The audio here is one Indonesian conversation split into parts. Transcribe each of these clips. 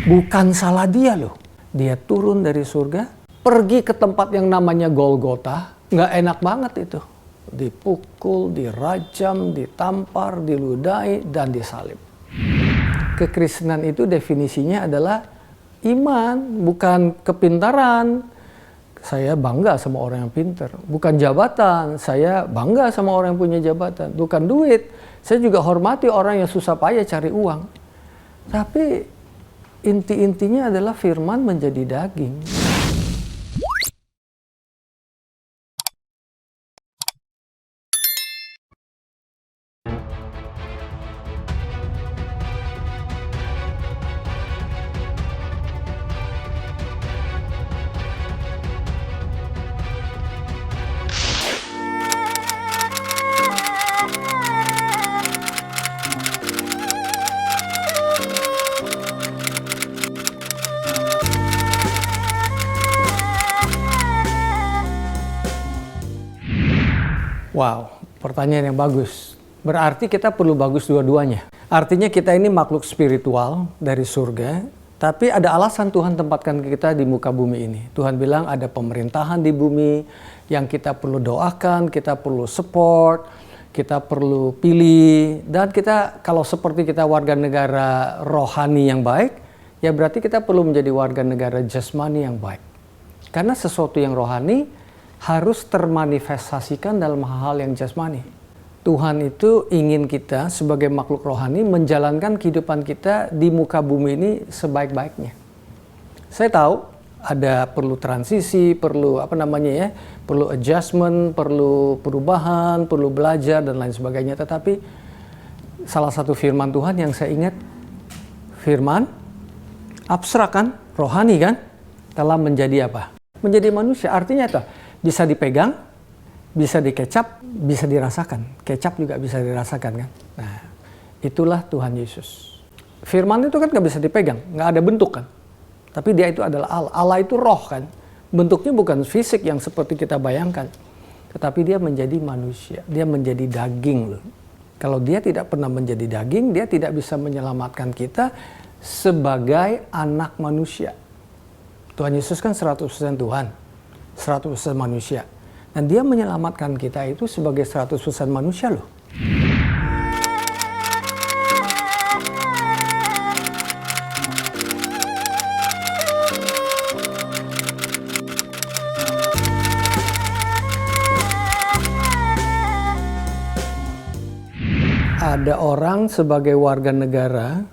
Bukan salah dia loh. Dia turun dari surga, pergi ke tempat yang namanya Golgota. Nggak enak banget itu. Dipukul, dirajam, ditampar, diludahi, dan disalib. Kekristenan itu definisinya adalah iman, bukan kepintaran. Saya bangga sama orang yang pintar. Bukan jabatan, saya bangga sama orang yang punya jabatan. Bukan duit, saya juga hormati orang yang susah payah cari uang. Tapi inti-intinya adalah firman menjadi daging. Wow, pertanyaan yang bagus. Berarti kita perlu bagus dua-duanya. Artinya kita ini makhluk spiritual dari surga, tapi ada alasan Tuhan tempatkan kita di muka bumi ini. Tuhan bilang ada pemerintahan di bumi yang kita perlu doakan, kita perlu support, kita perlu pilih. Dan kita kalau seperti kita warga negara rohani yang baik, ya berarti kita perlu menjadi warga negara jasmani yang baik. Karena sesuatu yang rohani harus termanifestasikan dalam hal-hal yang jasmani. Tuhan itu ingin kita sebagai makhluk rohani menjalankan kehidupan kita di muka bumi ini sebaik-baiknya. Saya tahu ada perlu transisi, perlu perlu adjustment, perlu perubahan, perlu belajar dan lain sebagainya. Tetapi salah satu firman Tuhan yang saya ingat, firman abstrak kan, rohani kan, telah menjadi apa? Menjadi manusia. Artinya apa? Bisa dipegang, bisa dikecap, bisa dirasakan. Kecap juga bisa dirasakan kan. Nah, itulah Tuhan Yesus. Firman itu kan nggak bisa dipegang, nggak ada bentuk kan. Tapi dia itu adalah Allah. Allah itu roh kan. Bentuknya bukan fisik yang seperti kita bayangkan. Tetapi dia menjadi manusia, dia menjadi daging loh. Kalau dia tidak pernah menjadi daging, dia tidak bisa menyelamatkan kita sebagai anak manusia. Tuhan Yesus kan 100% Tuhan. 100% manusia. Dan dia menyelamatkan kita itu sebagai 100% manusia loh. Ada orang sebagai warga negara,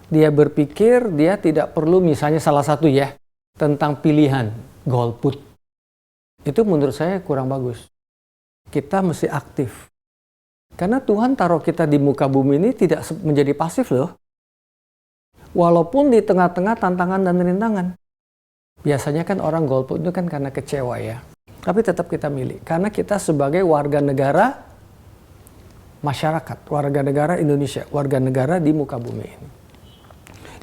dia berpikir dia tidak perlu misalnya salah satu ya, tentang pilihan, golput. Itu menurut saya kurang bagus. Kita mesti aktif. Karena Tuhan taruh kita di muka bumi ini tidak menjadi pasif loh. Walaupun di tengah-tengah tantangan dan rintangan. Biasanya kan orang golput itu kan karena kecewa ya. Tapi tetap kita milih. Karena kita sebagai warga negara masyarakat, warga negara Indonesia, warga negara di muka bumi ini.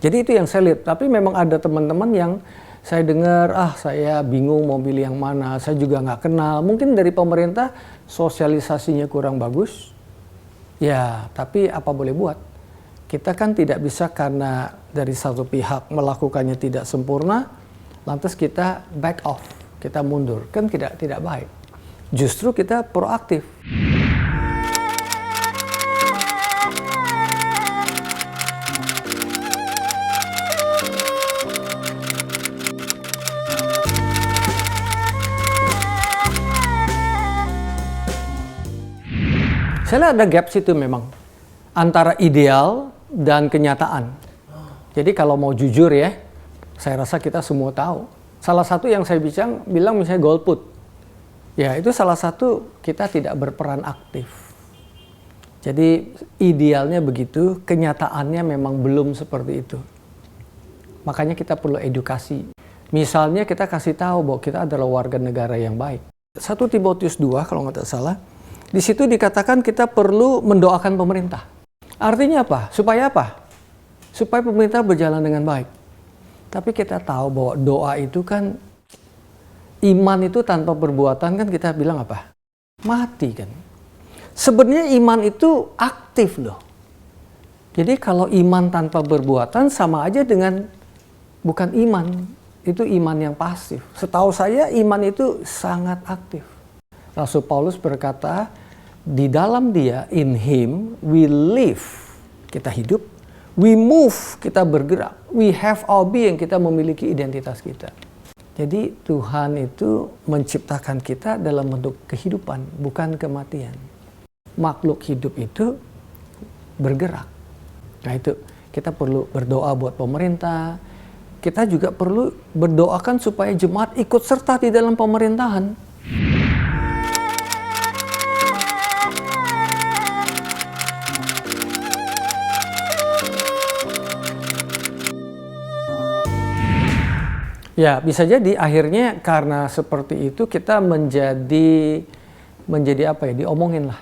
Jadi itu yang saya lihat. Tapi memang ada teman-teman yang saya dengar, saya bingung mau pilih yang mana, saya juga nggak kenal. Mungkin dari pemerintah sosialisasinya kurang bagus. Ya, tapi apa boleh buat? Kita kan tidak bisa karena dari satu pihak melakukannya tidak sempurna, lantas kita back off, kita mundur. Kan tidak baik. Justru kita proaktif. Saya lihat ada gap situ memang antara ideal dan kenyataan. Jadi kalau mau jujur ya, saya rasa kita semua tahu. Salah satu yang saya bilang misalnya golput. Ya itu salah satu kita tidak berperan aktif. Jadi idealnya begitu, kenyataannya memang belum seperti itu. Makanya kita perlu edukasi. Misalnya kita kasih tahu bahwa kita adalah warga negara yang baik. 1 Timotius 2 kalau nggak salah. Di situ dikatakan kita perlu mendoakan pemerintah. Artinya apa? Supaya apa? Supaya pemerintah berjalan dengan baik. Tapi kita tahu bahwa doa itu kan, iman itu tanpa perbuatan kan kita bilang apa? Mati kan. Sebenarnya iman itu aktif loh. Jadi kalau iman tanpa perbuatan sama aja dengan bukan iman. Itu iman yang pasif. Setahu saya iman itu sangat aktif. Rasul Paulus berkata, di dalam Dia, in Him, we live, kita hidup, we move, kita bergerak, we have our being, kita memiliki identitas kita. Jadi Tuhan itu menciptakan kita dalam bentuk kehidupan, bukan kematian. Makhluk hidup itu bergerak. Nah itu, kita perlu berdoa buat pemerintah, kita juga perlu berdoakan supaya jemaat ikut serta di dalam pemerintahan. Ya, bisa jadi akhirnya karena seperti itu kita menjadi apa ya, diomongin lah.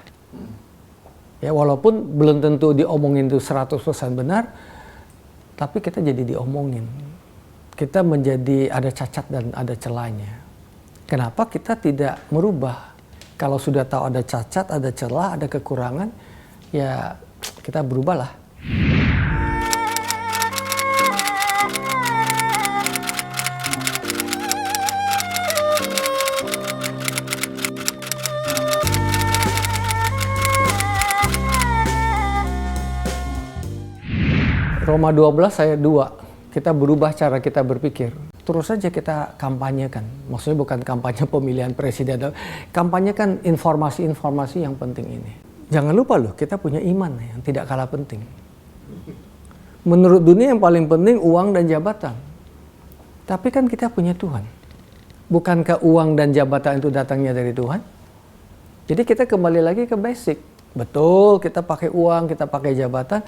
Ya, walaupun belum tentu diomongin itu 100% benar, tapi kita jadi diomongin. Kita menjadi ada cacat dan ada celahnya. Kenapa kita tidak merubah? Kalau sudah tahu ada cacat, ada celah, ada kekurangan, ya kita berubahlah. Roma 12 ayat 2, kita berubah cara kita berpikir. Terus saja kita kampanyekan. Maksudnya bukan kampanye pemilihan presiden, kampanyekan informasi-informasi yang penting ini. Jangan lupa loh, kita punya iman yang tidak kalah penting. Menurut dunia yang paling penting uang dan jabatan. Tapi kan kita punya Tuhan. Bukankah uang dan jabatan itu datangnya dari Tuhan? Jadi kita kembali lagi ke basic. Betul, kita pakai uang, kita pakai jabatan.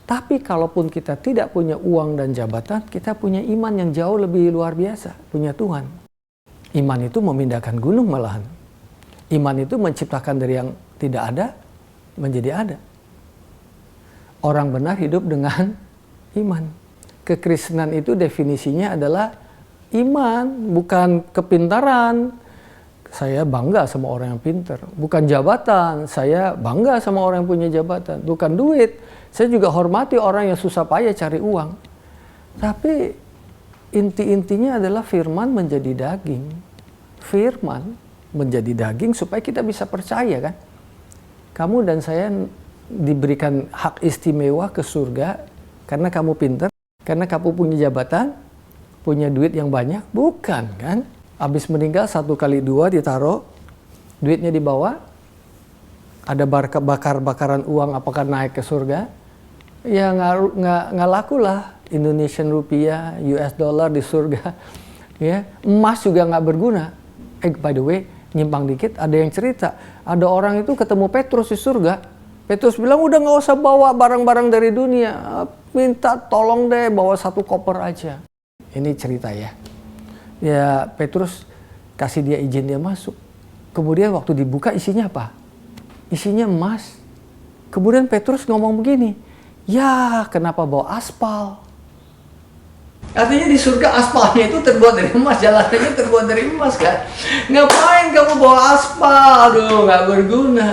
Tapi kalaupun kita tidak punya uang dan jabatan, kita punya iman yang jauh lebih luar biasa, punya Tuhan. Iman itu memindahkan gunung malahan. Iman itu menciptakan dari yang tidak ada, menjadi ada. Orang benar hidup dengan iman. Kekristenan itu definisinya adalah iman, bukan kepintaran. Saya bangga sama orang yang pintar. Bukan jabatan, saya bangga sama orang yang punya jabatan. Bukan duit, saya juga hormati orang yang susah payah cari uang. Tapi inti-intinya adalah firman menjadi daging. Firman menjadi daging supaya kita bisa percaya kan. Kamu dan saya diberikan hak istimewa ke surga karena kamu pintar, karena kamu punya jabatan, punya duit yang banyak. Bukan kan. Habis meninggal 1 kali 2 ditaruh, duitnya dibawa, ada bakar-bakaran uang apakah naik ke surga? Ya nggak laku lah Indonesian rupiah, US dollar di surga. Ya, emas juga nggak berguna. By the way, nyimpang dikit, ada yang cerita, ada orang itu ketemu Petrus di surga. Petrus bilang udah nggak usah bawa barang-barang dari dunia, minta tolong deh bawa 1 koper aja. Ini cerita ya. Ya Petrus kasih dia izin dia masuk. Kemudian waktu dibuka isinya apa? Isinya emas. Kemudian Petrus ngomong begini, ya kenapa bawa aspal? Artinya di surga aspalnya itu terbuat dari emas, jalanannya terbuat dari emas kan? Ngapain kamu bawa aspal? Aduh nggak berguna.